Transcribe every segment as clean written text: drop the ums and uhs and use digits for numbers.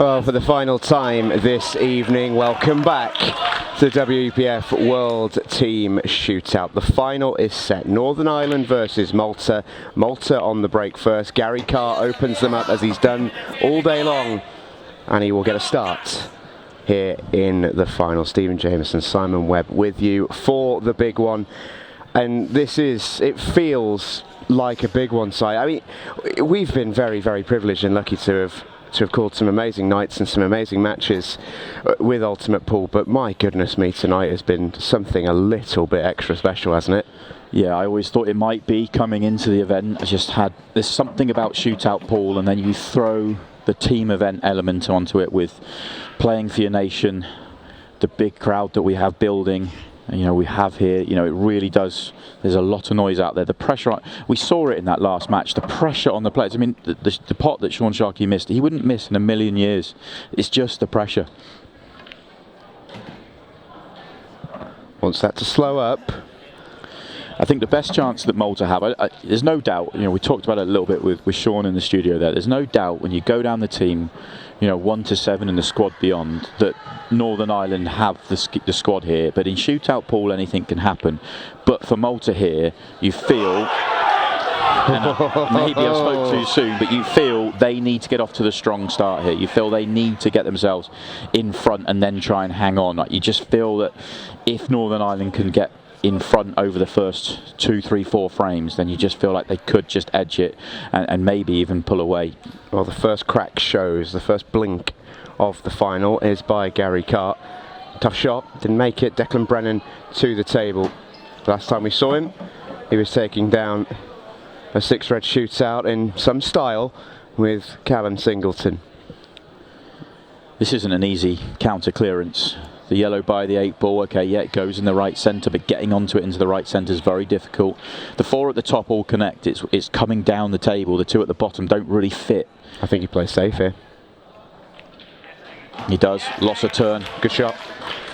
Well, for the final time this evening, welcome back to the WEPF World Team Shootout. The final is set. Northern Ireland versus Malta. Malta on the break first. Gary Carr opens them up as he's done all day long, and he will get a start here in the final. Stephen Jameson, Simon Webb with you for the big one. And this is, it feels like a big one, Si. I mean, we've been very, very privileged and lucky to have called some amazing nights and some amazing matches with Ultimate Pool, but my goodness me, tonight has been something a little bit extra special, hasn't it? Yeah, I always thought it might be coming into the event. There's something about Shootout Pool, and then you throw the team event element onto it with playing for your nation, the big crowd that we have building. We have here, it really does. There's a lot of noise out there. The pressure, we saw it in that last match, the pressure on the players. I mean, the pot that Sean Sharkey missed, he wouldn't miss in a million years. It's just the pressure. Wants that to slow up. I think the best chance that Malta have, there's no doubt, we talked about it a little bit with Sean in the studio there, there's no doubt when you go down the team, 1 to 7 in the squad beyond, that Northern Ireland have the squad here, but in Shootout Pool anything can happen. But for Malta here, you feel, maybe I spoke too soon, but you feel they need to get off to the strong start here. You feel they need to get themselves in front and then try and hang on. You just feel that if Northern Ireland can get in front over the first 2, 3, 4 frames, then you just feel like they could just edge it and maybe even pull away. Well, the first crack shows, the first blink of the final is by Gary Carr. Tough shot, didn't make it. Declan Brennan to the table. Last time we saw him, he was taking down a 6-red shootout in some style with Callum Singleton. This isn't an easy counter clearance. The yellow by the 8 ball, okay, yeah, it goes in the right centre, but getting onto it into the right centre is very difficult. The 4 at the top all connect. It's coming down the table. The 2 at the bottom don't really fit. I think he plays safe here. He does. Lost a turn. Good shot.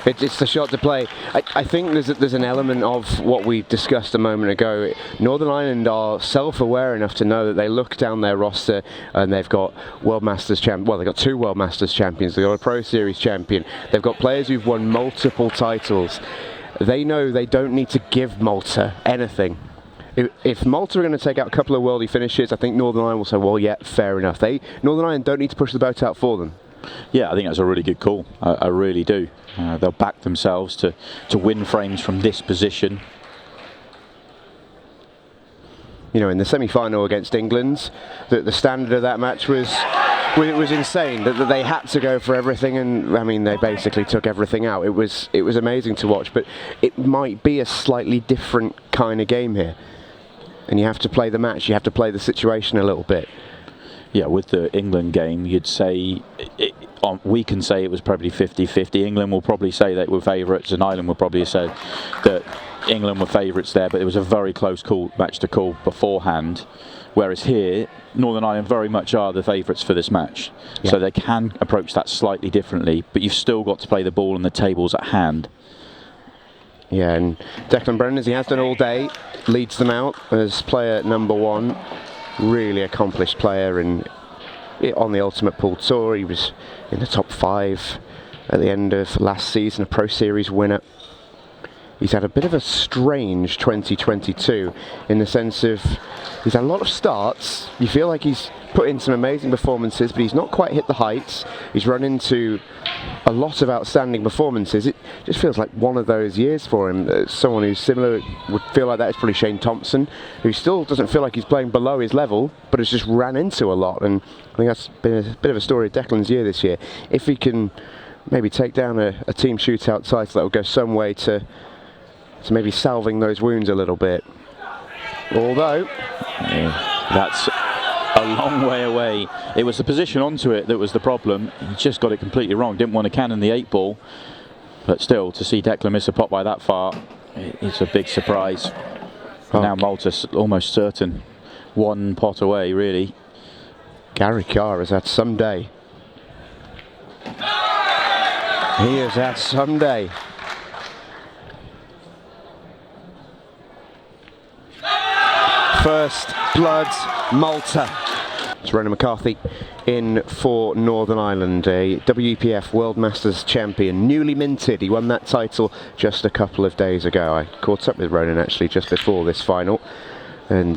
It's the shot to play. I think there's an element of what we discussed a moment ago. Northern Ireland are self-aware enough to know that they look down their roster and they've got World Masters champions. Well, they've got 2 World Masters champions. They've got a Pro Series champion. They've got players who've won multiple titles. They know they don't need to give Malta anything. If Malta are going to take out a couple of worldie finishes, I think Northern Ireland will say, well, yeah, fair enough. Northern Ireland don't need to push the boat out for them. Yeah, I think that's a really good call. I really do. They'll back themselves to win frames from this position. In the semi-final against England, the standard of that match was insane. That they had to go for everything, and I mean they basically took everything out. It was amazing to watch, but it might be a slightly different kind of game here, and you have to play the match. You have to play the situation a little bit. Yeah, with the England game, you'd say, we can say it was probably 50-50. England will probably say they were favourites, and Ireland will probably say that England were favourites there, but it was a very close match to call beforehand. Whereas here, Northern Ireland very much are the favourites for this match. Yeah. So they can approach that slightly differently, but you've still got to play the ball and the tables at hand. Yeah, and Declan Brennan, as he has done all day, leads them out as player number 1. Really accomplished player, and on the Ultimate Pool Tour he was in the top 5 at the end of last season, a Pro Series winner. He's had a bit of a strange 2022 in the sense of he's had a lot of starts. You feel like he's put in some amazing performances, but he's not quite hit the heights. He's run into a lot of outstanding performances. It just feels like one of those years for him. Someone who's similar would feel like that is probably Shane Thompson, who still doesn't feel like he's playing below his level, but has just ran into a lot. And I think that's been a bit of a story of Declan's year this year. If he can maybe take down a team shootout title, that will go some way to maybe salving those wounds a little bit. Although that's a long way away. It was the position onto it that was the problem. He just got it completely wrong. Didn't want to cannon the 8 ball, but still to see Declan miss a pot by that far, it's a big surprise. Okay. Now Malta's almost certain 1 pot away, really. Gary Carr has had some day. He has had some day. First blood, Malta. It's Ronan McCarthy in for Northern Ireland, a WPF World Masters champion, newly minted. He won that title just a couple of days ago. I caught up with Ronan actually just before this final, and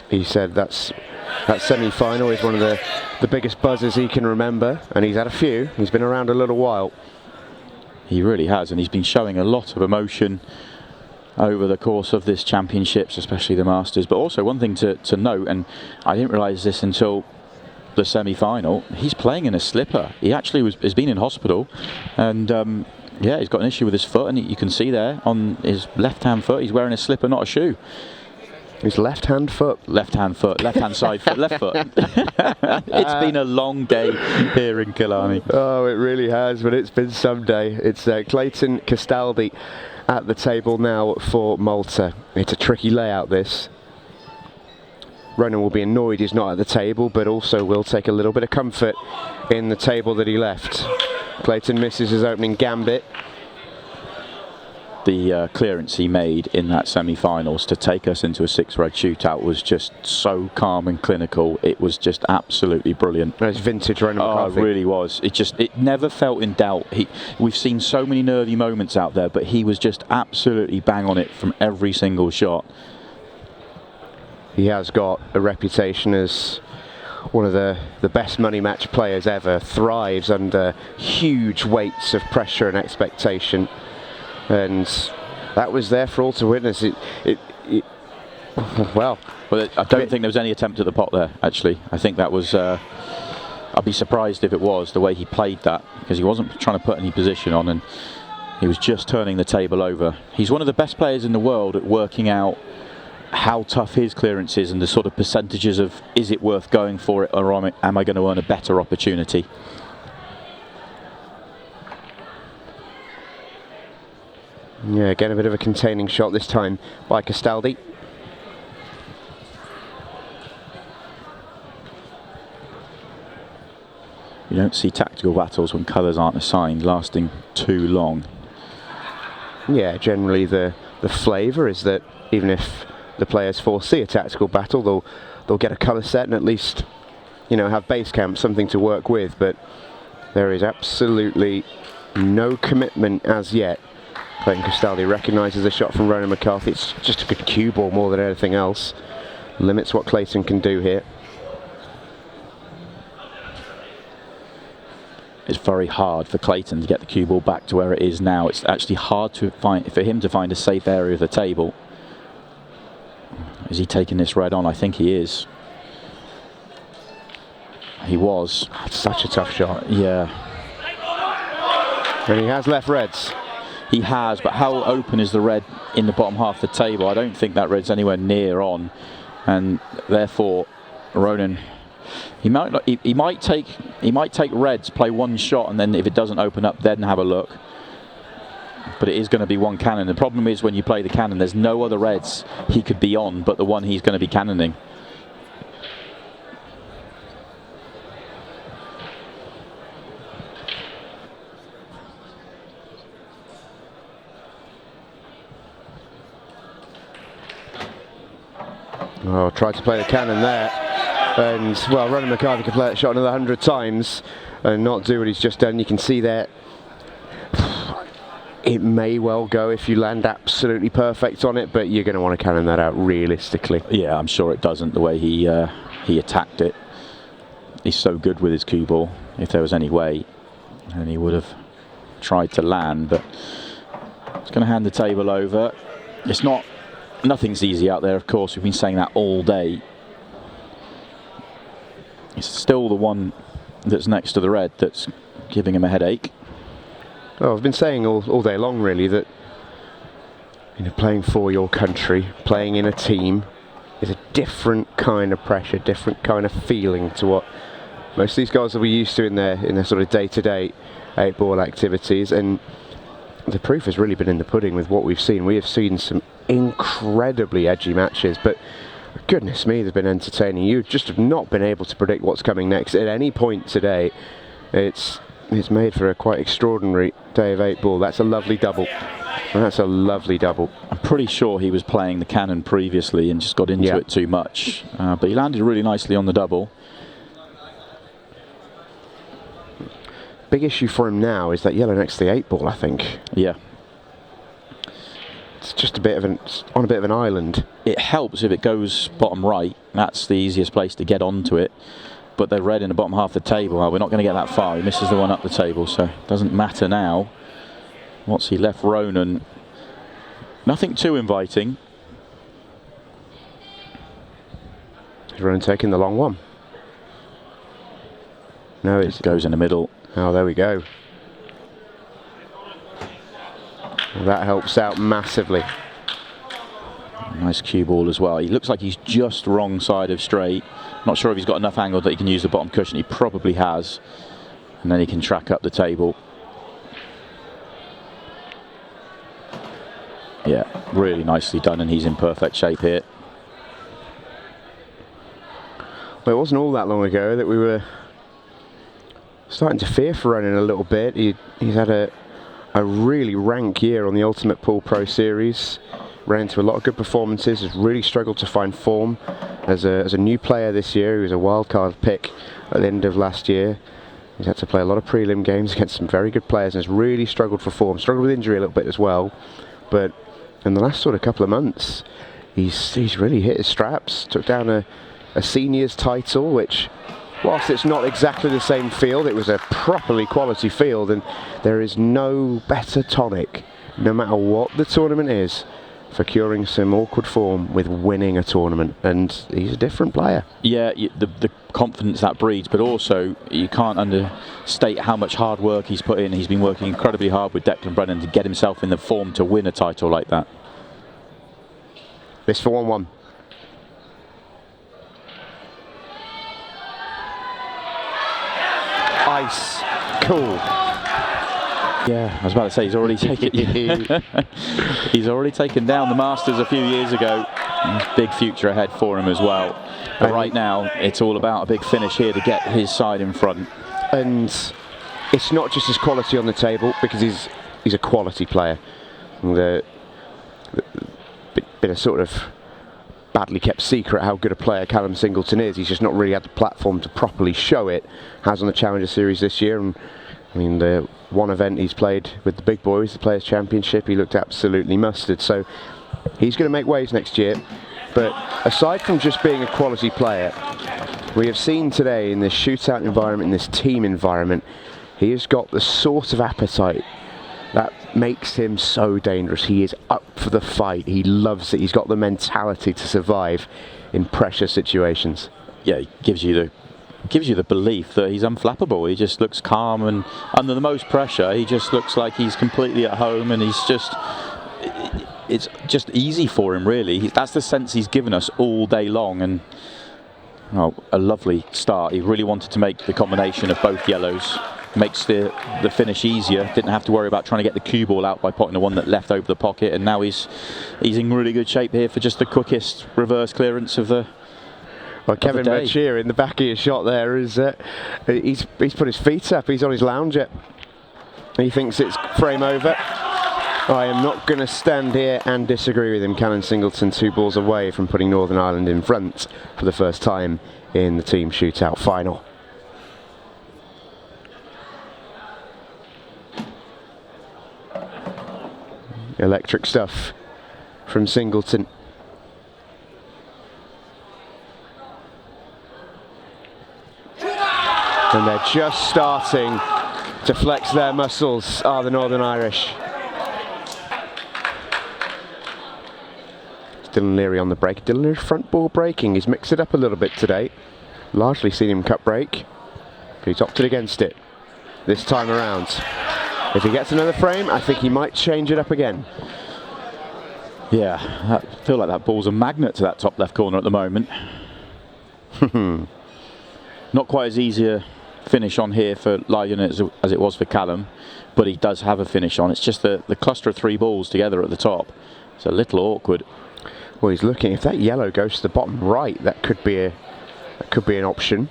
he said that semi-final is one of the biggest buzzes he can remember, and he's had a few. He's been around a little while. He really has, and he's been showing a lot of emotion over the course of this championships, especially the Masters. But also one thing to note, and I didn't realise this until the semi-final, he's playing in a slipper. He actually has been in hospital, and yeah, he's got an issue with his foot, and you can see there on his left-hand foot, he's wearing a slipper, not a shoe. His left-hand foot. Left-hand foot, left-hand side foot, left foot. It's been a long day here in Killarney. Oh, it really has, but it's been some day. It's Clayton Castaldi at the table now for Malta. It's a tricky layout, this. Ronan will be annoyed he's not at the table, but also will take a little bit of comfort in the table that he left. Clayton misses his opening gambit. The clearance he made in that semi-finals to take us into a 6-red shootout was just so calm and clinical. It was just absolutely brilliant. It's vintage Ronan McCarthy. It really was. It never felt in doubt. We've seen so many nervy moments out there, but he was just absolutely bang on it from every single shot. He has got a reputation as one of the best money match players ever. Thrives under huge weights of pressure and expectation. And that was there for all to witness. Well, I don't think there was any attempt at the pot there, actually. I think that was, I'd be surprised if it was, the way he played that, because he wasn't trying to put any position on, and he was just turning the table over. He's one of the best players in the world at working out how tough his clearance is and the sort of percentages of, is it worth going for it, or am I going to earn a better opportunity? Yeah, again a bit of a containing shot this time by Castaldi. You don't see tactical battles when colours aren't assigned lasting too long. Yeah, generally the flavour is that even if the players foresee a tactical battle, they'll get a colour set and at least, you know, have base camp, something to work with. But there is absolutely no commitment as yet. Clayton Castaldi recognises the shot from Ronan McCarthy. It's just a good cue ball more than anything else. Limits what Clayton can do here. It's very hard for Clayton to get the cue ball back to where it is now. It's actually hard to find, for him to find a safe area of the table. Is he taking this red on? I think he is. He was. That's such a tough shot. Yeah. And he has left reds. He has, but how open is the red in the bottom half of the table? I don't think that red's anywhere near on, and therefore Ronan, he might take reds, play one shot, and then if it doesn't open up, then have a look. But it is going to be one cannon. The problem is when you play the cannon, there's no other reds he could be on but the one he's going to be cannoning. Oh, tried to play the cannon there, and well, Ronan McCarthy could play that shot another 100 times and not do what he's just done. You can see there, it may well go if you land absolutely perfect on it, but you're going to want to cannon that out realistically. Yeah, I'm sure it doesn't, the way he attacked it. He's so good with his cue ball. If there was any way, then he would have tried to land, but it's going to hand the table over. Nothing's easy out there, of course. We've been saying that all day. It's still the one that's next to the red that's giving him a headache. Oh, I've been saying all day long, really, that playing for your country, playing in a team, is a different kind of pressure, different kind of feeling to what most of these guys will be used to in their sort of day-to-day 8-ball activities. And the proof has really been in the pudding with what we've seen. We have seen some incredibly edgy matches, but goodness me, they've been entertaining. You just have not been able to predict what's coming next at any point today. It's it's made for a quite extraordinary day of 8-ball. That's a lovely double. That's a lovely double. I'm pretty sure he was playing the cannon previously and just got into it too much. But he landed really nicely on the double. Big issue for him now is that yellow next to the 8-ball, I think. Yeah. It's just on a bit of an island. It helps if it goes bottom right. That's the easiest place to get onto it. But they're red in the bottom half of the table. Well, we're not going to get that far. He misses the one up the table, so it doesn't matter now. What's he left Ronan? Nothing too inviting. Ronan taking the long one. No, it goes in the middle. Oh, there we go. That helps out massively. Nice cue ball as well. He looks like he's just wrong side of straight. Not sure if he's got enough angle that he can use the bottom cushion. He probably has. And then he can track up the table. Yeah, really nicely done, and he's in perfect shape here. Well, it wasn't all that long ago that we were starting to fear for Ronan a little bit. He's had a really rank year on the Ultimate Pool Pro Series. Ran into a lot of good performances, has really struggled to find form as a new player this year. He was a wildcard pick at the end of last year. He's had to play a lot of prelim games against some very good players and has really struggled for form. Struggled with injury a little bit as well, but in the last sort of couple of months, he's really hit his straps. Took down a seniors title, which, whilst it's not exactly the same field, it was a properly quality field, and there is no better tonic, no matter what the tournament is, for curing some awkward form with winning a tournament. And he's a different player. Yeah, the confidence that breeds, but also you can't understate how much hard work he's put in. He's been working incredibly hard with Declan Brennan to get himself in the form to win a title like that. This for 1-1. Ice. Cool. Yeah, I was about to say he's already taken down the Masters a few years ago. Big future ahead for him as well. But right now, it's all about a big finish here to get his side in front. And it's not just his quality on the table, because he's a quality player. And been a sort of badly kept secret how good a player Callum Singleton is. He's just not really had the platform to properly show it. Has on the Challenger Series this year, and I mean, the one event he's played with the big boys, the Players' Championship, he looked absolutely mustard. So he's going to make waves next year. But aside from just being a quality player, we have seen today in this shootout environment, in this team environment, he has got the sort of appetite that makes him so dangerous. He is up for the fight. He loves it. He's got the mentality to survive in pressure situations. Yeah, he gives you the belief that he's unflappable. He just looks calm, and under the most pressure, he just looks like he's completely at home, and it's just easy for him, really. That's the sense he's given us all day long, and a lovely start. He really wanted to make the combination of both yellows. Makes the finish easier. Didn't have to worry about trying to get the cue ball out by potting the one that left over the pocket, and now he's in really good shape here for just the quickest reverse clearance of the. Well, Kevin Machir in the back of your shot there is he's put his feet up. He's on his lounger. He thinks it's frame over. I am not going to stand here and disagree with him. Callum Singleton 2 balls away from putting Northern Ireland in front for the first time in the team shootout final. Electric stuff from Singleton. And they're just starting to flex their muscles, are the Northern Irish. Dylan Leary on the break. Dylan Leary front ball breaking. He's mixed it up a little bit today. Largely seen him cut break, but he's opted against it this time around. If he gets another frame, I think he might change it up again. Yeah, I feel like that ball's a magnet to that top left corner at the moment. Not quite as easy a finish on here for Lyon as it was for Callum, but he does have a finish on. It's just the cluster of 3 balls together at the top. It's a little awkward. Well, he's looking. If that yellow goes to the bottom right, that could be an option.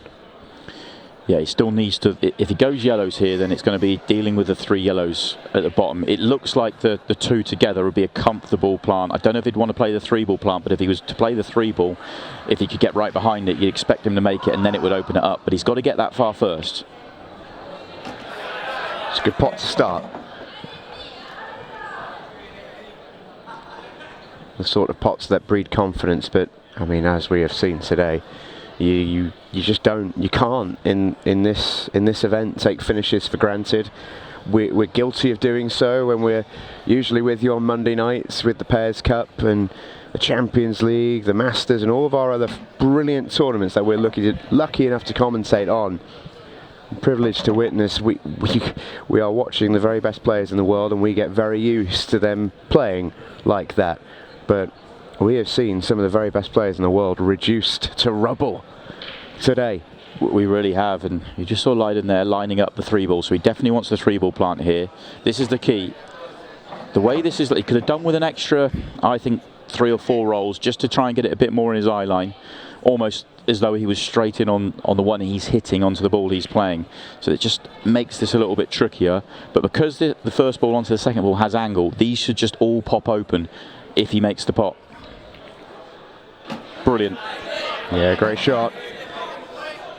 Yeah, he still needs to. If he goes yellows here, then it's going to be dealing with the 3 yellows at the bottom. It looks like the 2 together would be a comfortable plant. I don't know if he'd want to play the 3-ball plant, but if he was to play the 3-ball, if he could get right behind it, you'd expect him to make it, and then it would open it up. But he's got to get that far first. It's a good pot to start. The sort of pots that breed confidence, but I mean, as we have seen today, you just don't, you can't in this event take finishes for granted. We're guilty of doing so when we're usually with you on Monday nights with the Pairs Cup and the Champions League, the Masters, and all of our other brilliant tournaments that we're lucky enough to commentate on. I'm privileged to witness. We are watching the very best players in the world, and we get very used to them playing like that. But we have seen some of the very best players in the world reduced to rubble today. We really have, and you just saw Lydon there lining up the 3-ball, so he definitely wants the 3-ball plant here. This is the key. The way this is, he could have done with an extra, I think, 3 or 4 rolls just to try and get it a bit more in his eye line, almost as though he was straight in on the one he's hitting onto the ball he's playing. So it just makes this a little bit trickier, but because the first ball onto the second ball has angle, these should just all pop open if he makes the pot. Brilliant. Yeah, great shot.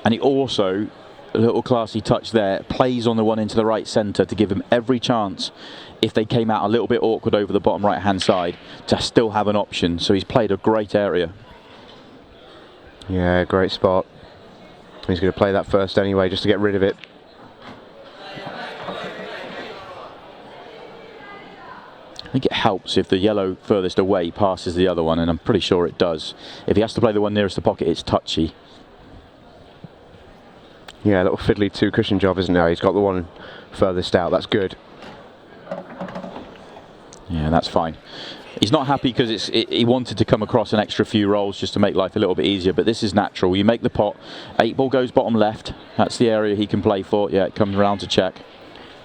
And he also, a little classy touch there, plays on the one into the right centre to give him every chance, if they came out a little bit awkward over the bottom right hand side, to still have an option. So he's played a great area. Yeah, great spot. He's going to play that first anyway, just to get rid of it. I think it helps if the yellow furthest away passes the other one, and I'm pretty sure it does. If he has to play the one nearest the pocket, it's touchy. Yeah, a little fiddly 2-cushion job, isn't there? He's got the one furthest out. That's good. Yeah, that's fine. He's not happy because he wanted to come across an extra few rolls just to make life a little bit easier, but this is natural. You make the pot, 8-ball goes bottom left. That's the area he can play for. Yeah, it comes around to check.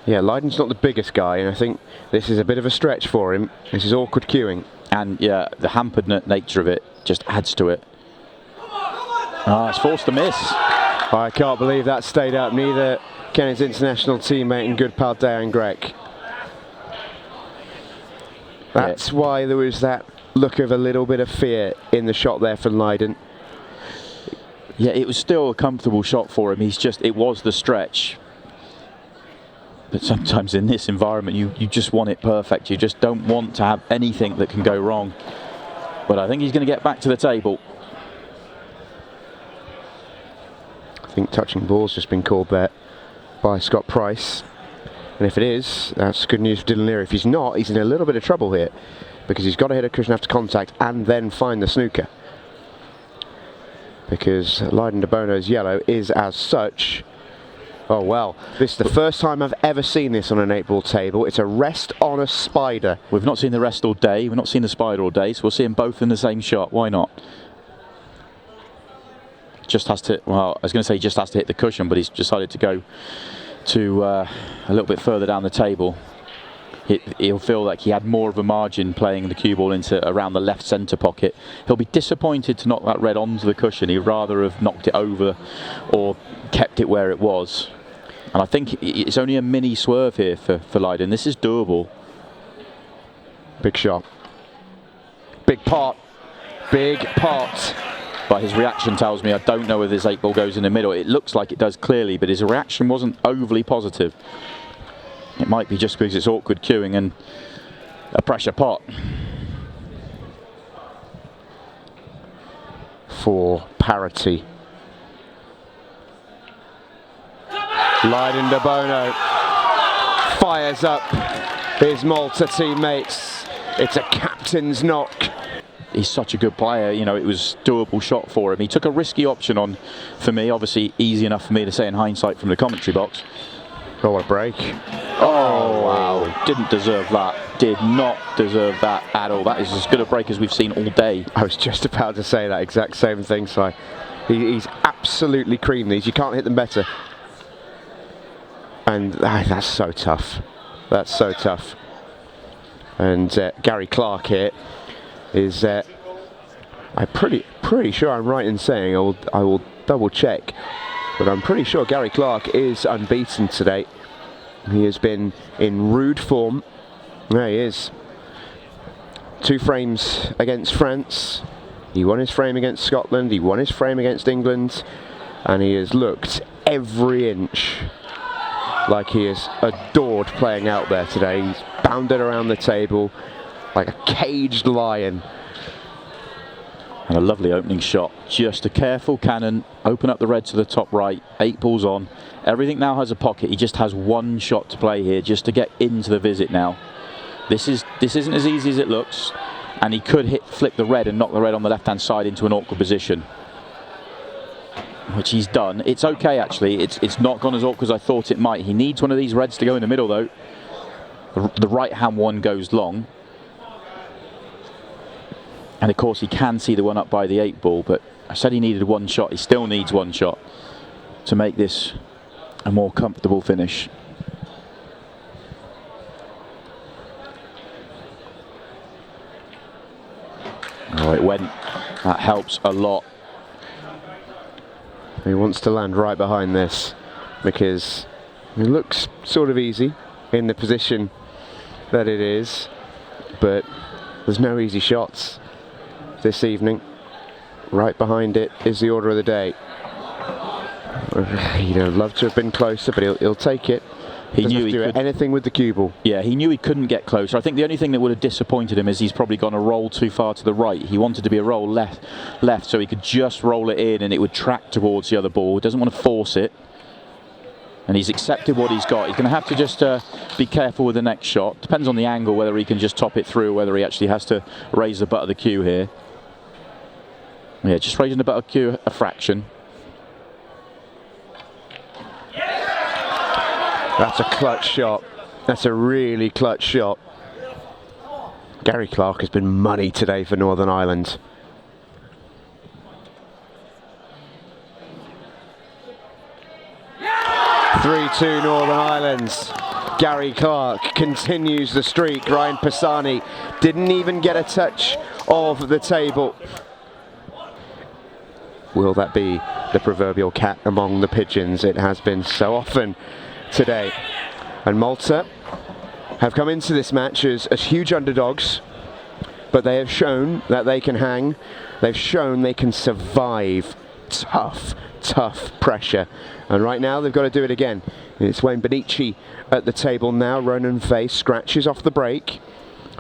Yeah, Lydon's not the biggest guy, and I think this is a bit of a stretch for him. This is awkward cueing. And yeah, the hampered nature of it just adds to it. Ah, it's forced to miss. I can't believe that stayed up. Neither can his international teammate and good pal Dejan Grek. That's why there was that look of a little bit of fear in the shot there from Lydon. Yeah, it was still a comfortable shot for him. It was the stretch. But sometimes in this environment, you just want it perfect. You just don't want to have anything that can go wrong. But I think he's going to get back to the table. I think touching ball's just been called there by Scott Price. And if it is, that's good news for Dylan Leary. If he's not, he's in a little bit of trouble here, because he's got to hit a cushion after contact and then find the snooker. Because Lydon de Bono's yellow is as such. Oh well, this is the first time I've ever seen this on an 8-ball table. It's a rest on a spider. We've not seen the rest all day. We've not seen the spider all day, so we'll see them both in the same shot. Why not? Just has to, well, I was going to say just has to hit the cushion, but he's decided to go to a little bit further down the table. He'll feel like he had more of a margin playing the cue ball into around the left centre pocket. He'll be disappointed to knock that red onto the cushion. He'd rather have knocked it over or kept it where it was. And I think it's only a mini swerve here for Lydon. This is doable. Big shot. Big pot. Big pot. But his reaction tells me I don't know if this 8-ball goes in the middle. It looks like it does clearly, but his reaction wasn't overly positive. It might be just because it's awkward cueing and a pressure pot. For parity. Lydon de Bono fires up his Malta teammates. It's a captain's knock. He's such a good player, you know, it was a doable shot for him. He took a risky option on, for me, obviously easy enough for me to say in hindsight from the commentary box. Oh, what a break. Oh, wow, didn't deserve that. Did not deserve that at all. That is as good a break as we've seen all day. I was just about to say that exact same thing, Si. He's absolutely creamed these. You can't hit them better. And that's so tough. That's so tough. And Gary Clark here is, I'm pretty sure I'm right in saying, I will double check, But I'm pretty sure Gary Clark is unbeaten today. He has been in rude form. There he is. 2 frames against France. He won his frame against Scotland. He won his frame against England. And he has looked every inch like he is adored playing out there today. He's bounded around the table like a caged lion. And a lovely opening shot. Just a careful cannon. Open up the red to the top right. 8 balls on. Everything now has a pocket. He just has 1 shot to play here just to get into the visit now. This isn't as easy as it looks. And he could flip the red and knock the red on the left-hand side into an awkward position, which he's done. It's okay, actually. It's not gone as awkward as I thought it might. He needs one of these reds to go in the middle, though. The right-hand one goes long. And, of course, he can see the one up by the 8 ball, but I said he needed 1 shot. He still needs 1 shot to make this a more comfortable finish. Oh, it went. That helps a lot. He wants to land right behind this because it looks sort of easy in the position that it is, but there's no easy shots this evening. Right behind it is the order of the day. He'd have loved to have been closer, but he'll take it. He knew he could do anything with the cue ball. Yeah, he knew he couldn't get closer. I think the only thing that would have disappointed him is he's probably gone a roll too far to the right. He wanted to be a roll left, so he could just roll it in and it would track towards the other ball. He doesn't want to force it. And he's accepted what he's got. He's going to have to just be careful with the next shot. Depends on the angle, whether he can just top it through, whether he actually has to raise the butt of the cue here. Yeah, just raising the butt of the cue a fraction. That's a clutch shot. That's a really clutch shot. Gary Clark has been money today for Northern Ireland. Yeah! 3-2 Northern Ireland. Gary Clark continues the streak. Ryan Pisani didn't even get a touch of the table. Will that be the proverbial cat among the pigeons? It has been so often today. And Malta have come into this match as huge underdogs, but they have shown that they can hang. They've shown they can survive tough pressure. And right now they've got to do it again. It's Wayne Benici at the table now. Ronan Fay scratches off the break.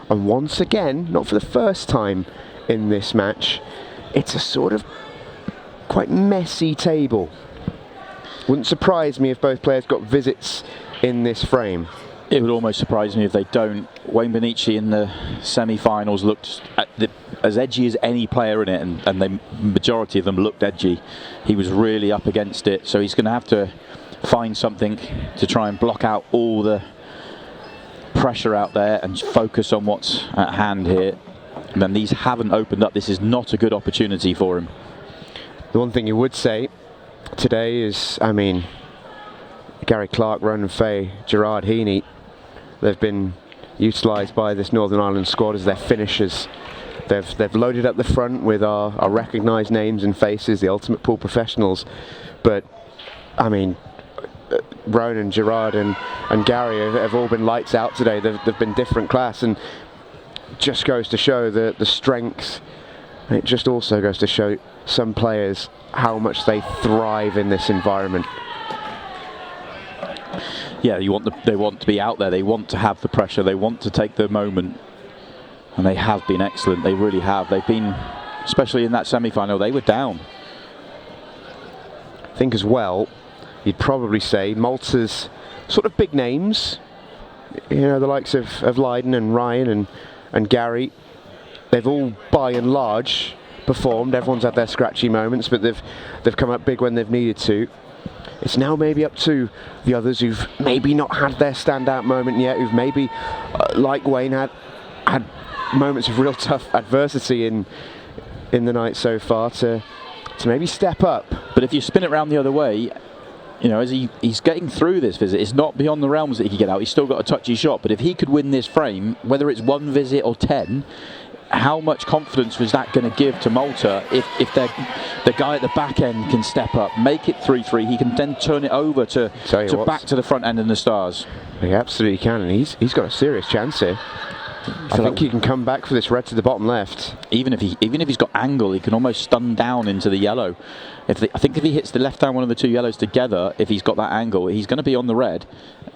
And once again, not for the first time in this match, it's a sort of quite messy table. Wouldn't surprise me if both players got visits in this frame. It would almost surprise me if they don't. Wayne Benici in the semi-finals looked as edgy as any player in it, and the majority of them looked edgy. He was really up against it, so he's going to have to find something to try and block out all the pressure out there and focus on what's at hand here. And then these haven't opened up. This is not a good opportunity for him. The one thing you would say today is, I mean, Gary Clark, Ronan Fay, Gerard Heaney, they've been utilised by this Northern Ireland squad as their finishers. They've loaded up the front with our recognised names and faces, the ultimate pool professionals. But, I mean, Ronan, Gerard and Gary have all been lights out today. They've been different class, and just goes to show the strength. And it just also goes to show some players how much they thrive in this environment. Yeah, they want to be out there. They want to have the pressure. They want to take the moment, and they have been excellent. They really have. They've been, especially in that semi-final, they were down. I think as well, you'd probably say Malta's sort of big names, you know, the likes of Lydon and Ryan and Gary. They've all, by and large, performed. Everyone's had their scratchy moments, but they've come up big when they've needed to. It's now maybe up to the others who've maybe not had their standout moment yet, who've maybe, like Wayne, had moments of real tough adversity in the night so far, to maybe step up. But if you spin it around the other way, you know, as he's getting through this visit, it's not beyond the realms that he could get out. He's still got a touchy shot, but if he could win this frame, whether it's 1 visit or 10, how much confidence was that going to give to Malta if the guy at the back end can step up, make it 3-3, he can then turn it over to back to the front end and the stars. He absolutely can, and he's got a serious chance here. I think he can come back for this red to the bottom left. Even if he's got angle, he can almost stun down into the yellow. I think if he hits the left hand one of the two yellows together, if he's got that angle, he's going to be on the red.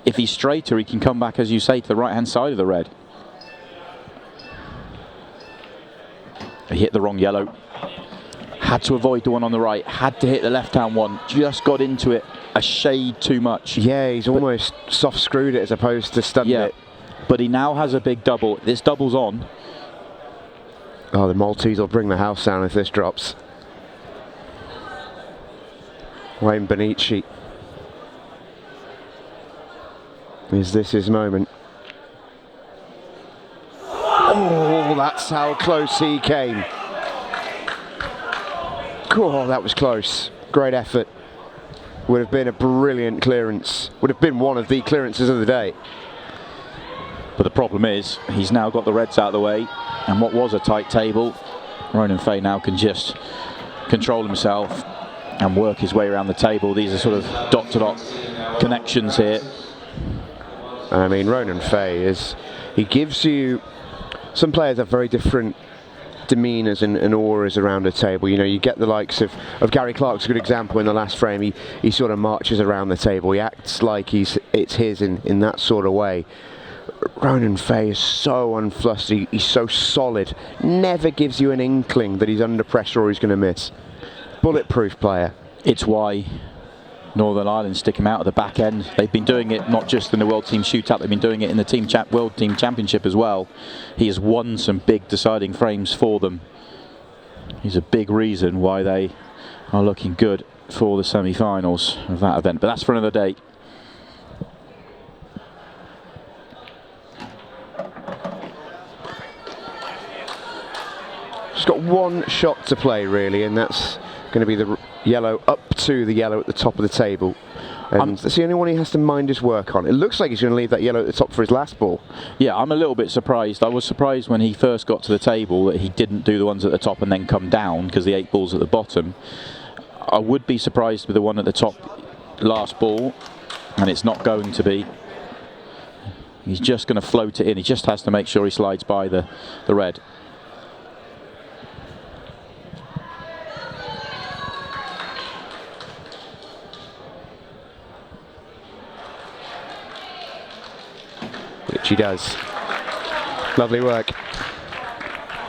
If he's straighter, he can come back, as you say, to the right hand side of the red. He hit the wrong yellow. Had to avoid the one on the right. Had to hit the left hand one. Just got into it a shade too much. Yeah, he's almost soft screwed it as opposed to stunned it. But he now has a big double. This double's on. Oh, the Maltese will bring the house down if this drops. Wayne Benici. Is this his moment? Oh, that's how close he came. Oh, that was close. Great effort. Would have been a brilliant clearance. Would have been one of the clearances of the day. But the problem is, he's now got the reds out of the way, and what was a tight table, Ronan Fay now can just control himself and work his way around the table. These are sort of dot-to-dot connections here. I mean, Ronan Fay he gives you, some players have very different demeanours and auras around a table. You know, you get the likes of Gary Clark's a good example in the last frame. He sort of marches around the table. He acts like it's his in that sort of way. Ronan Fay is so unflustered, he's so solid, never gives you an inkling that he's under pressure or he's going to miss. Bulletproof player. It's why Northern Ireland stick him out at the back end. They've been doing it not just in the World Team Shootout, they've been doing it in the World Team Championship as well. He has won some big deciding frames for them. He's a big reason why they are looking good for the semi-finals of that event, but that's for another day. Just got one shot to play really, and that's going to be the yellow up to the yellow at the top of the table, and that's the only one he has to mind his work on. It looks like he's going to leave that yellow at the top for his last ball. Yeah, I'm a little bit surprised. I was surprised when he first got to the table that he didn't do the ones at the top and then come down, because the 8 ball's at the bottom. I would be surprised with the one at the top last ball, and it's not going to be. He's just going to float it in. He just has to make sure he slides by the red. Which he does. Lovely work.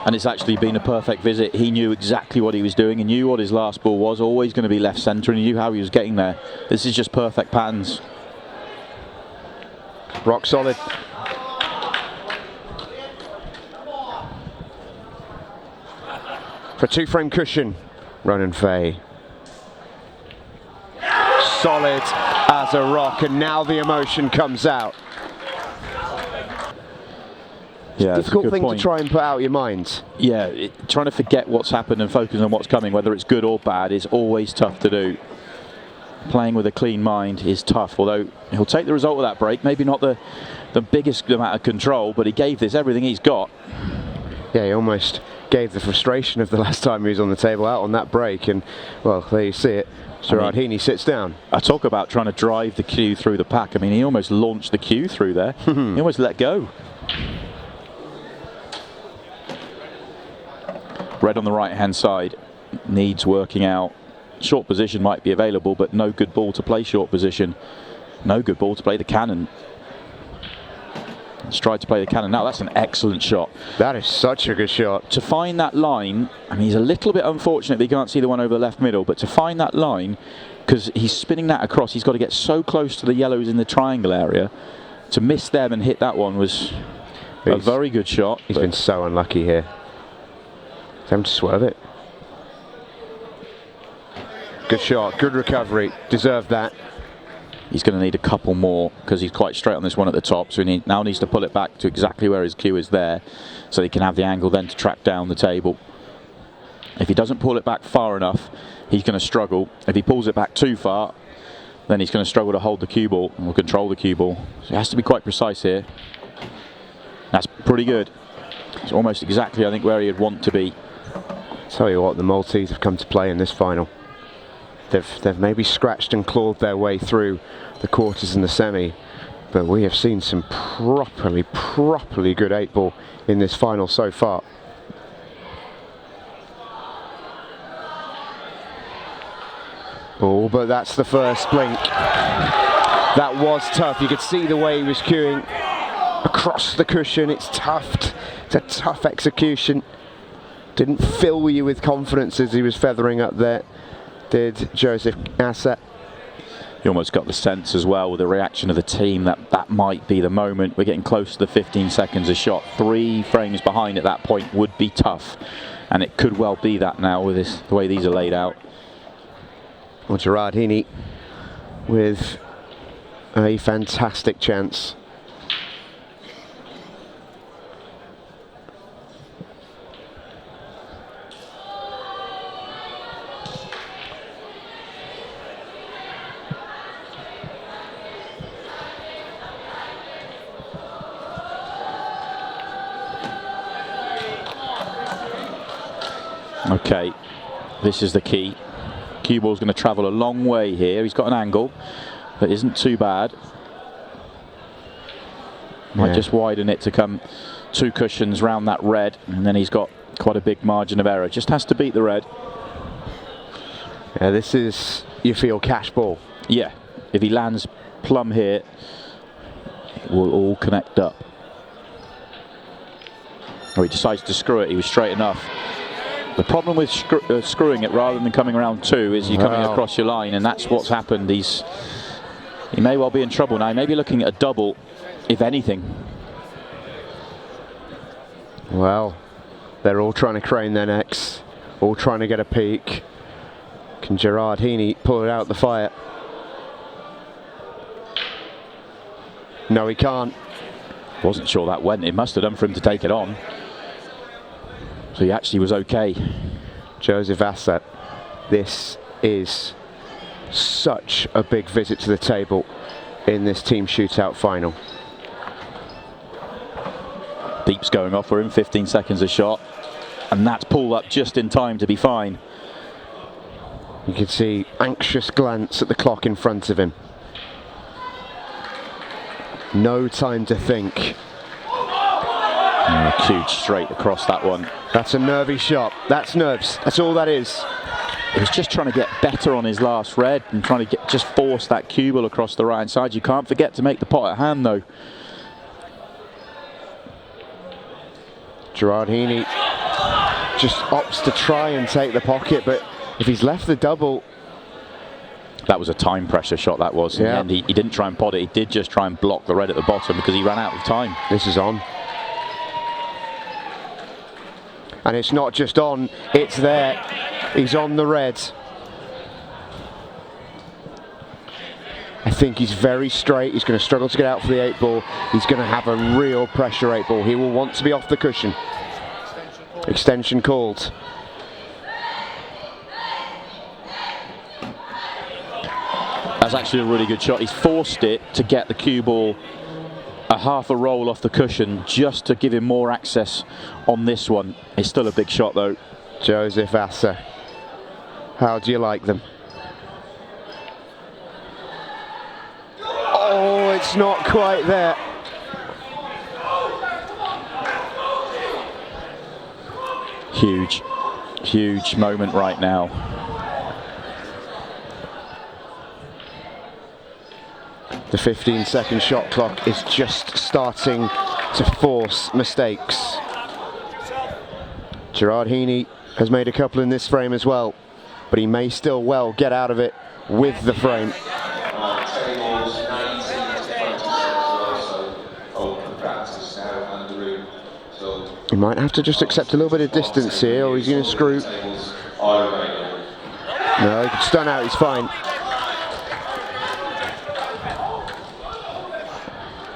And it's actually been a perfect visit. He knew exactly what he was doing. He knew what his last ball was, always going to be left centre, and he knew how he was getting there. This is just perfect patterns. Rock solid. For a 2-frame cushion, Ronan Fay. Solid as a rock, and now the emotion comes out. Yeah, difficult thing to try and put out your mind. Yeah, trying to forget what's happened and focus on what's coming, whether it's good or bad, is always tough to do. Playing with a clean mind is tough, although he'll take the result of that break. Maybe not the biggest amount of control, but he gave this everything he's got. Yeah, he almost gave the frustration of the last time he was on the table out on that break, and, well, there you see it. Gerard Heaney sits down. I talk about trying to drive the cue through the pack. I mean, he almost launched the cue through there. He almost let go. Red on the right-hand side needs working out. Short position might be available, but no good ball to play short position. No good ball to play the cannon. Let's try to play the cannon. Now, that's an excellent shot. That is such a good shot. To find that line, I mean, he's a little bit unfortunate that he can't see the one over the left middle, but to find that line, because he's spinning that across, he's got to get so close to the yellows in the triangle area. To miss them and hit that one was a very good shot. He's been so unlucky here. Time to swerve it. Good shot, good recovery, deserved that. He's going to need a couple more because he's quite straight on this one at the top, so he now needs to pull it back to exactly where his cue is there, so he can have the angle then to track down the table. If he doesn't pull it back far enough, he's going to struggle. If he pulls it back too far, then he's going to struggle to hold the cue ball or control the cue ball. So he has to be quite precise here. That's pretty good. It's almost exactly, I think, where he'd want to be. Tell you what, the Maltese have come to play in this final. They've maybe scratched and clawed their way through the quarters and the semi, but we have seen some properly good 8-ball in this final so far. Oh, but that's the first blink. That was tough. You could see the way he was cueing across the cushion. It's tough. It's a tough execution. Didn't fill you with confidence as he was feathering up there, did Joseph Asset. You almost got the sense as well with the reaction of the team that that might be the moment. We're getting close to the 15 seconds a shot. 3 frames behind at that point would be tough, and it could well be that now with this, the way these are laid out. Well, Gerard Heaney with a fantastic chance. Okay, this is the key. Cue ball's going to travel a long way here. He's got an angle that isn't too bad. Might just widen it to come 2 cushions round that red, and then he's got quite a big margin of error. Just has to beat the red. Yeah, this is, you feel, cash ball. Yeah, if he lands plumb here, it will all connect up. Oh, he decides to screw it. He was straight enough. The problem with screwing it rather than coming around 2 is you're coming across your line, and that's what's happened. He may well be in trouble now. He may be looking at a double, if anything. Well, they're all trying to crane their necks, all trying to get a peek. Can Gerard Heaney pull it out the fire? No, he can't. Wasn't sure that went. It must have done for him to take it on. So he actually was okay. Joseph Asset, this is such a big visit to the table in this team shootout final. Beeps going off for him, 15 seconds a shot, and that's pulled up just in time to be fine. You can see anxious glance at the clock in front of him. No time to think. Huge straight across that one. That's a nervy shot. That's nerves. That's all that is. He was just trying to get better on his last red and trying to just force that cue ball across the right side. You can't forget to make the pot at hand though. Gerard Heaney just opts to try and take the pocket, but if he's left the double... That was a time pressure shot, that was. In the end, he didn't try and pot it. He did just try and block the red at the bottom because he ran out of time. This is on. And it's not just on, it's there. He's on the red. I think he's very straight. He's going to struggle to get out for the 8-ball. He's going to have a real pressure 8-ball. He will want to be off the cushion. Extension called. That's actually a really good shot. He's forced it to get the cue ball a half a roll off the cushion just to give him more access on this one. It's still a big shot though. Joseph Asser, how do you like them? Oh, it's not quite there. Huge moment right now. The 15-second shot clock is just starting to force mistakes. Gerard Heaney has made a couple in this frame as well, but he may still well get out of it with the frame. He might have to just accept a little bit of distance here, or he's going to screw. No, he can stun out, he's fine.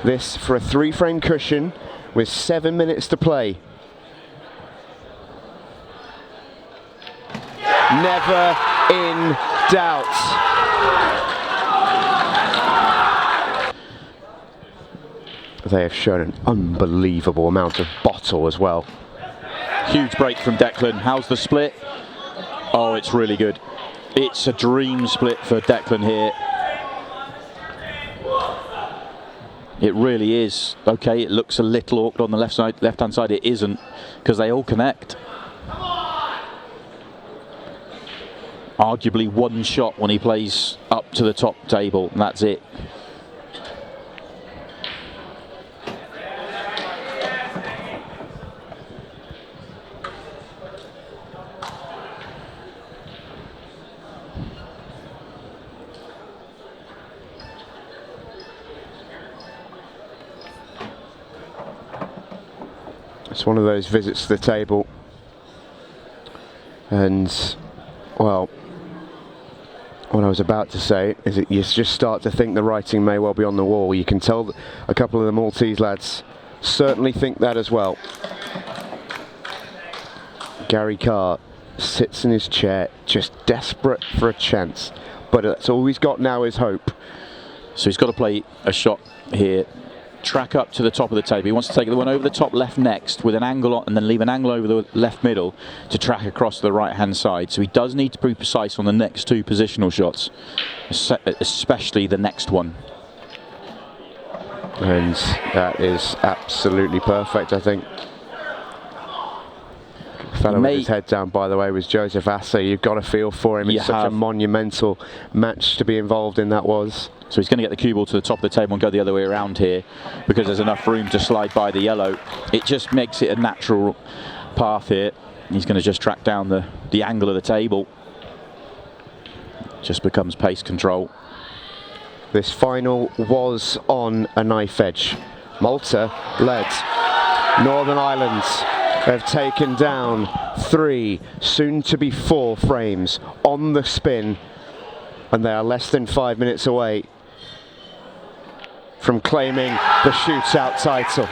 This for a 3-frame cushion with 7 minutes to play. Never in doubt. They have shown an unbelievable amount of bottle as well. Huge break from Declan. How's the split? Oh, it's really good. It's a dream split for Declan here. It really is. Okay, it looks a little awkward on the left-hand side. It isn't, because they all connect. Arguably one shot when he plays up to the top table, and that's it. It's one of those visits to the table, and well, what I was about to say is that you just start to think the writing may well be on the wall. You can tell that a couple of the Maltese lads certainly think that as well. Gary Carr sits in his chair, just desperate for a chance, but that's all he's got now is hope. So he's got to play a shot here, track up to the top of the table. He wants to take the one over the top left next with an angle on, and then leave an angle over the left middle to track across to the right hand side. So he does need to be precise on the next two positional shots, especially the next one. And that is absolutely perfect, I think. The fellow with his head down, by the way, was Joseph Asser. You've got to feel for him. It's such a monumental match to be involved in, that was. So he's going to get the cue ball to the top of the table and go the other way around here, because there's enough room to slide by the yellow. It just makes it a natural path here. He's going to just track down the angle of the table. Just becomes pace control. This final was on a knife edge. Malta led. Northern Ireland have taken down 3, soon to be 4 frames on the spin, and they are less than 5 minutes away from claiming the shootout title.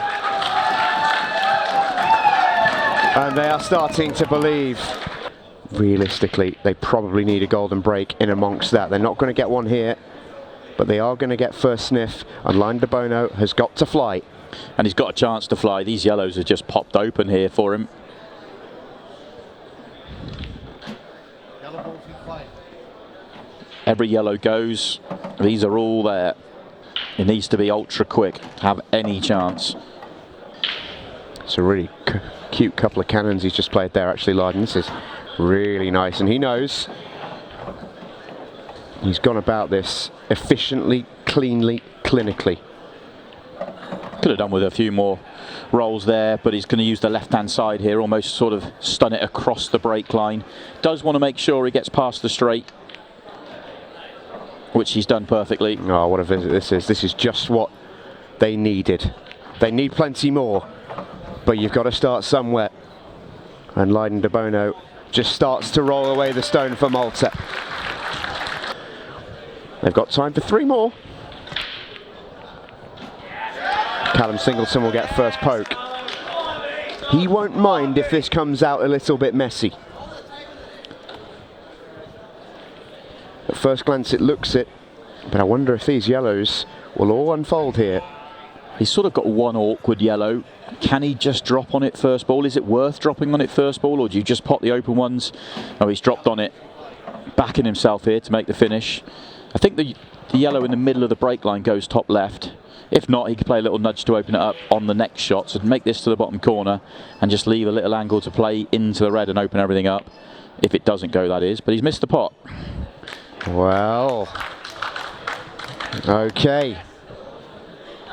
And they are starting to believe. Realistically, they probably need a golden break in amongst that. They're not going to get one here, but they are going to get first sniff, and Line de Bono has got to fly. And he's got a chance to fly. These yellows have just popped open here for him. Every yellow goes. These are all there. It needs to be ultra quick to have any chance. It's a really cute couple of cannons he's just played there, actually, Lyden. This is really nice, and he knows he's gone about this efficiently, cleanly, clinically. Could have done with a few more rolls there, but he's going to use the left-hand side here, almost sort of stun it across the break line. Does want to make sure he gets past the straight, which he's done perfectly. Oh, what a visit this is. This is just what they needed. They need plenty more, but you've got to start somewhere. And Line de Bono just starts to roll away the stone for Malta. They've got time for 3 more. Callum Singleton will get first poke. He won't mind if this comes out a little bit messy. At first glance it looks it, but I wonder if these yellows will all unfold here. He's sort of got one awkward yellow. Can he just drop on it first ball? Is it worth dropping on it first ball, or do you just pot the open ones? Oh, he's dropped on it, backing himself here to make the finish. I think the yellow in the middle of the break line goes top left. If not, he could play a little nudge to open it up on the next shot. So make this to the bottom corner and just leave a little angle to play into the red and open everything up. If it doesn't go, that is. But he's missed the pot. Well, okay.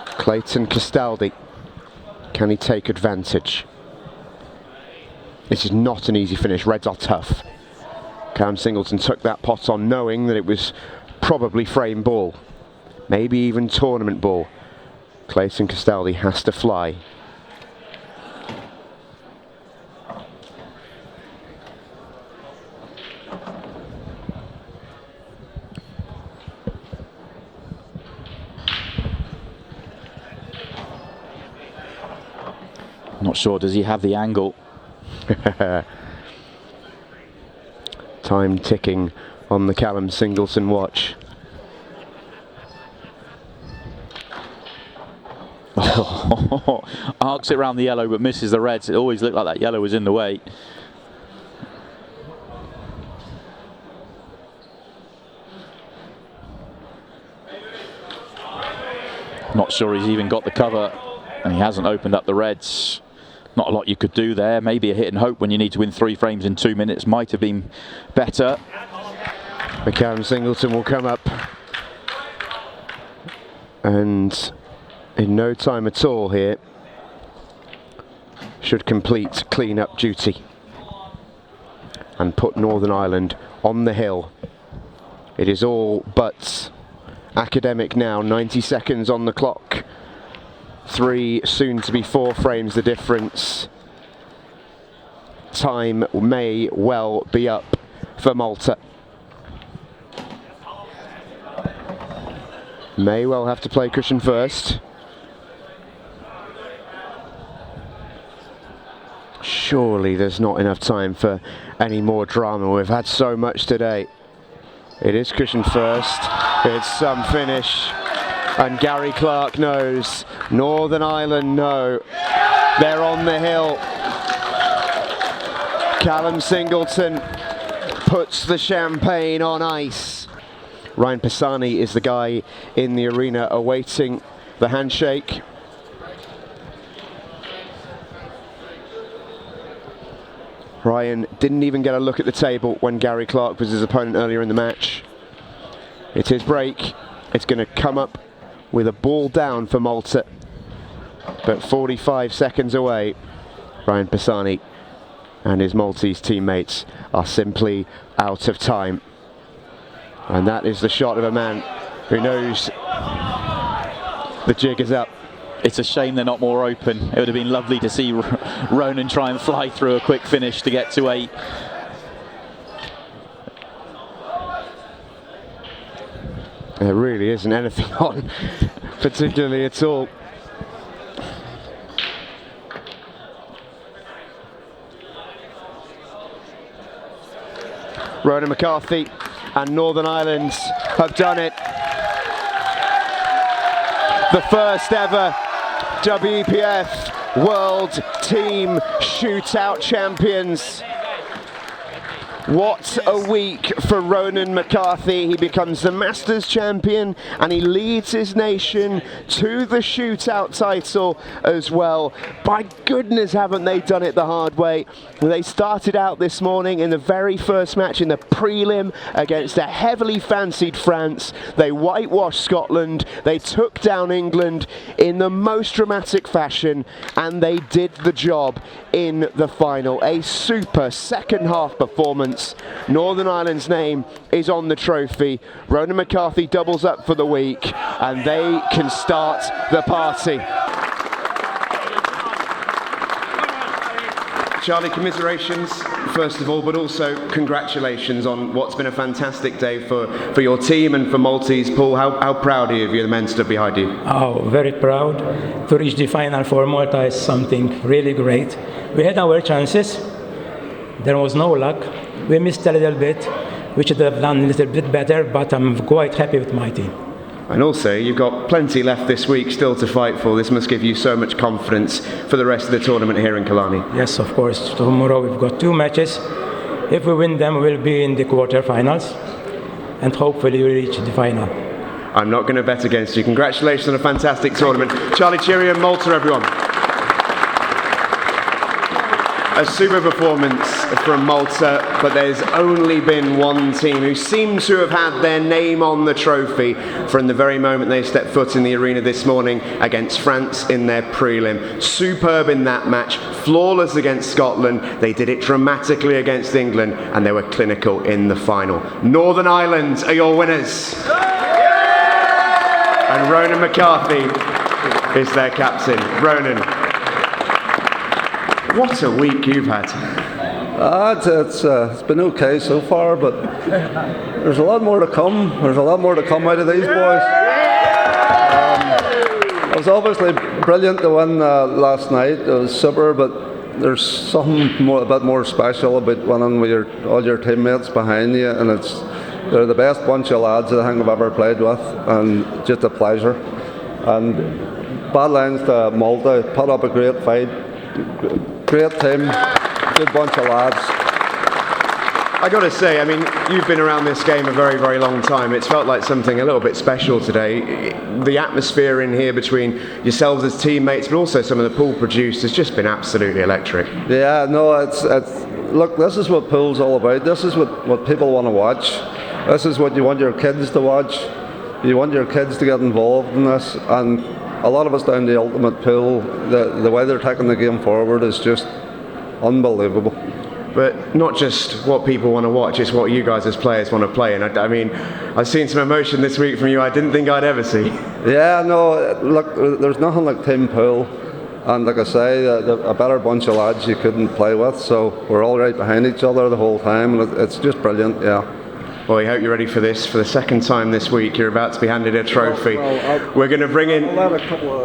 Clayton Castaldi. Can he take advantage? This is not an easy finish. Reds are tough. Callum Singleton took that pot on knowing that it was probably frame ball. Maybe even tournament ball. Clayton Castaldi has to fly. Not sure, does he have the angle? Time ticking on the Callum Singleton watch. Arcs it around the yellow but misses the reds. It always looked like that yellow was in the way. Not sure he's even got the cover, and he hasn't opened up the reds. Not a lot you could do there. Maybe a hit and hope when you need to win 3 frames in 2 minutes might have been better. McCallum Singleton will come up, and in no time at all here should complete clean-up duty and put Northern Ireland on the hill. It is all but academic now. 90 seconds on the clock. 3, soon to be 4 frames the difference. Time may well be up for Malta. May well have to play cushion first. Surely there's not enough time for any more drama. We've had so much today. It is cushion first. It's some finish. And Gary Clark knows. Northern Ireland know. They're on the hill. Callum Singleton puts the champagne on ice. Ryan Pisani is the guy in the arena awaiting the handshake. Ryan didn't even get a look at the table when Gary Clark was his opponent earlier in the match. It's his break. It's going to come up with a ball down for Malta, but 45 seconds away. Ryan Pisani and his Maltese teammates are simply out of time. And that is the shot of a man who knows the jig is up. It's a shame they're not more open. It would have been lovely to see Ronan try and fly through a quick finish to get to 8. There really isn't anything on, particularly at all. Ronan McCarthy and Northern Ireland have done it. The first ever WPF World Team Shootout champions. What a week for Ronan McCarthy. He becomes the Masters champion and he leads his nation to the shootout title as well. By goodness, haven't they done it the hard way. They started out this morning in the very first match in the prelim against a heavily fancied France. They whitewashed Scotland. They took down England in the most dramatic fashion, and they did the job in the final. A super second half performance. Northern Ireland's name is on the trophy. Ronan McCarthy doubles up for the week and they can start the party. Charlie, commiserations first of all, but also congratulations on what's been a fantastic day for your team and for Maltese. Paul, how proud are you of you, the men stood behind you? Oh, very proud. To reach the final for Malta is something really great. We had our chances. There was no luck. We missed a little bit. We should have done a little bit better, but I'm quite happy with my team. And also, you've got plenty left this week still to fight for. This must give you so much confidence for the rest of the tournament here in Killarney. Yes, of course. Tomorrow we've got 2 matches. If we win them, we'll be in the quarterfinals, and hopefully we'll reach the final. I'm not going to bet against you. Congratulations on a fantastic tournament. Charlie, cheerio and Malta, everyone. A super performance from Malta, but there's only been one team who seems to have had their name on the trophy from the very moment they stepped foot in the arena this morning against France in their prelim. Superb in that match, flawless against Scotland. They did it dramatically against England, and they were clinical in the final. Northern Ireland are your winners. And Ronan McCarthy is their captain. Ronan, what a week you've had. It's been okay so far, but there's a lot more to come. There's a lot more to come out of these boys. It was obviously brilliant to win last night. It was super, but there's something a bit more special about winning with all your teammates behind you, and they're the best bunch of lads I think I've ever played with, and just a pleasure. And bad lines to Malta, put up a great fight, great team, good bunch of lads. I got to say, I mean, you've been around this game a very, very long time. It's felt like something a little bit special today. The atmosphere in here between yourselves as teammates, but also some of the pool producers, has just been absolutely electric. Yeah, no, it's look, this is what pool's all about. This is what people want to watch. This is what you want your kids to watch. You want your kids to get involved in this, and a lot of us down the Ultimate Pool, the way they're taking the game forward is just unbelievable. But not just what people want to watch, it's what you guys as players want to play. And I mean, I've seen some emotion this week from you I didn't think I'd ever see. Yeah, no, look, there's nothing like team pool. And like I say, a better bunch of lads you couldn't play with. So we're all right behind each other the whole time. And it's just brilliant, yeah. Well, I hope you're ready for this. For the second time this week, you're about to be handed a trophy. We're going to bring in. I'll add a couple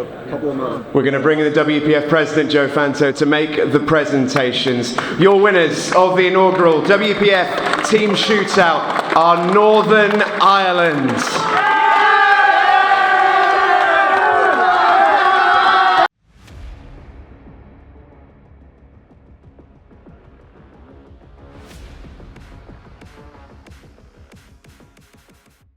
of minutes. We're going to bring in the WPF President Joe Fanto to make the presentations. Your winners of the inaugural WPF Team Shootout are Northern Ireland.